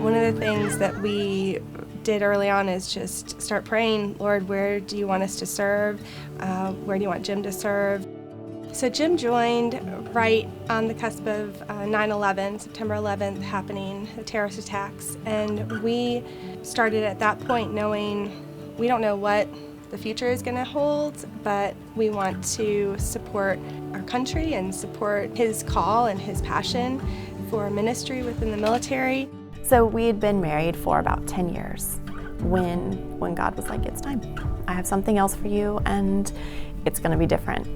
One of the things that we did early on is just start praying, Lord, where do you want us to serve? Where do you want Jim to serve? So Jim joined right on the cusp of 9/11, September 11th happening, the terrorist attacks. And we started at that point knowing we don't know what the future is going to hold, but we want to support our country and support his call and his passion for ministry within the military. So we had been married for about 10 years when God was like, it's time. I have something else for you and it's going to be different.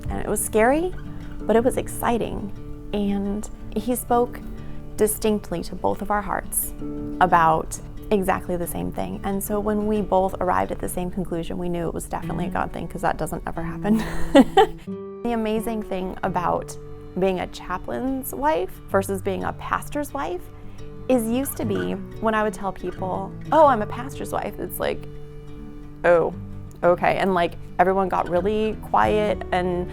And it was scary, but it was exciting. And he spoke distinctly to both of our hearts about exactly the same thing. And so when we both arrived at the same conclusion, we knew it was definitely a God thing, because that doesn't ever happen. The amazing thing about being a chaplain's wife versus being a pastor's wife is used to be when I would tell people, oh, I'm a pastor's wife, it's like, oh, okay. And like everyone got really quiet and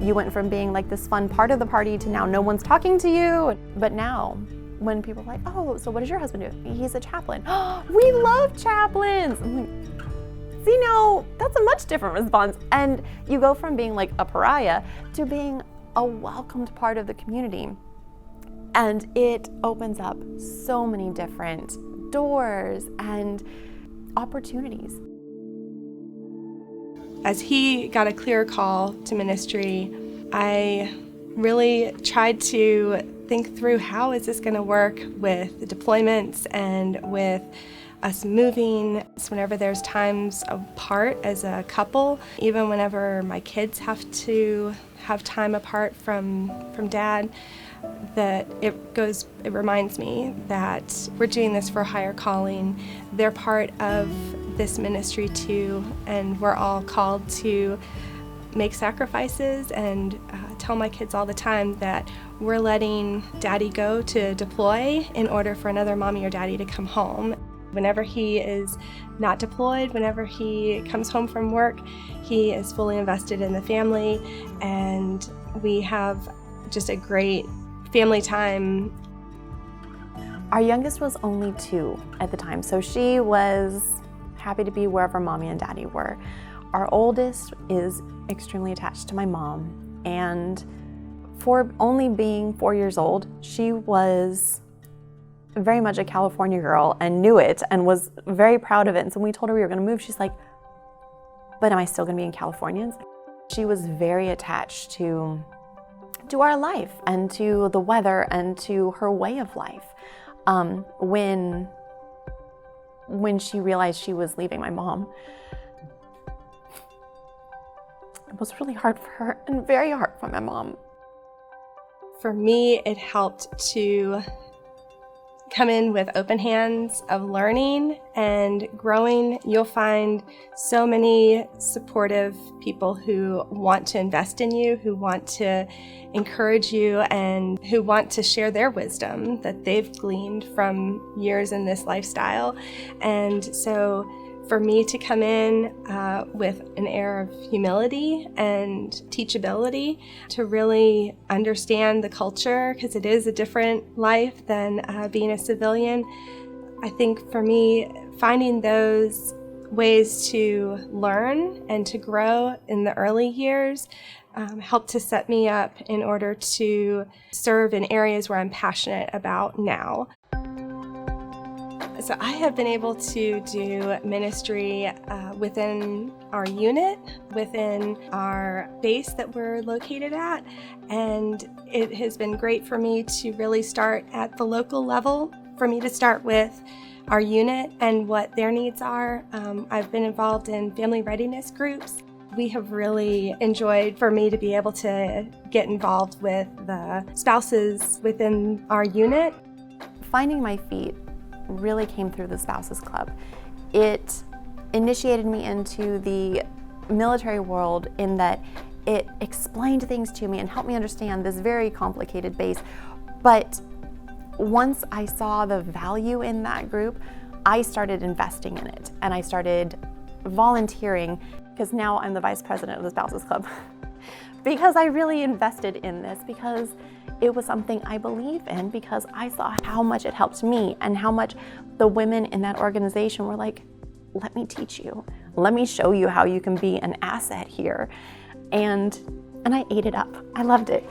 you went from being like this fun part of the party to now no one's talking to you. But now when people are like, oh, so what does your husband do? He's a chaplain. Oh, we love chaplains. I'm like, see, now that's a much different response. And you go from being like a pariah to being a welcomed part of the community. And it opens up so many different doors and opportunities. As he got a clear call to ministry, I really tried to think through how is this going to work with the deployments and with us moving. So whenever there's times apart as a couple, even whenever my kids have to have time apart from Dad, that it reminds me that we're doing this for a higher calling. They're part of this ministry too, and we're all called to make sacrifices, and tell my kids all the time that we're letting Daddy go to deploy in order for another mommy or daddy to come home. Whenever he is not deployed, whenever he comes home from work, he is fully invested in the family, and we have just a great family time. Our youngest was only 2 at the time, so she was happy to be wherever Mommy and Daddy were. Our oldest is extremely attached to my mom, and for only being 4 years old, she was very much a California girl and knew it and was very proud of it. And so when we told her we were going to move, she's like, but am I still going to be in California? She was very attached to our life and to the weather and to her way of life. When she realized she was leaving my mom, it was really hard for her and very hard for my mom. For me, it helped to come in with open hands of learning and growing. You'll find so many supportive people who want to invest in you, who want to encourage you, and who want to share their wisdom that they've gleaned from years in this lifestyle. And so for me to come in with an air of humility and teachability, to really understand the culture, because it is a different life than being a civilian. I think for me, finding those ways to learn and to grow in the early years helped to set me up in order to serve in areas where I'm passionate about now. So I have been able to do ministry within our unit, within our base that we're located at, and it has been great for me to really start at the local level, for me to start with our unit and what their needs are. I've been involved in family readiness groups. We have really enjoyed for me to be able to get involved with the spouses within our unit. Finding my feet really came through the Spouses Club. It initiated me into the military world in that it explained things to me and helped me understand this very complicated base. But once I saw the value in that group, I started investing in it, and I started volunteering, because now I'm the vice president of the Spouses Club. because I really invested in this, because it was something I believe in, because I saw how much it helped me and how much the women in that organization were like, let me teach you. Let me show you how you can be an asset here. And I ate it up. I loved it.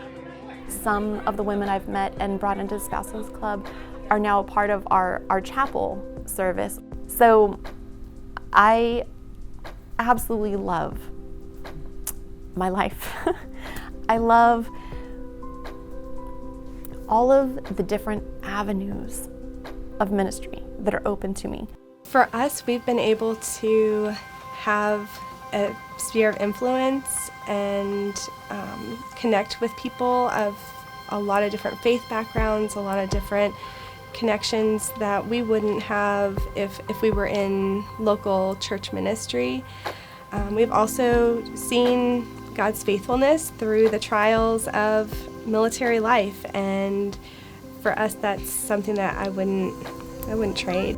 Some of the women I've met and brought into the Spouses Club are now a part of our chapel service. So I absolutely love my life. I love all of the different avenues of ministry that are open to me. For us, we've been able to have a sphere of influence and connect with people of a lot of different faith backgrounds, a lot of different connections that we wouldn't have if we were in local church ministry. We've also seen God's faithfulness through the trials of military life, and for us that's something that I wouldn't trade.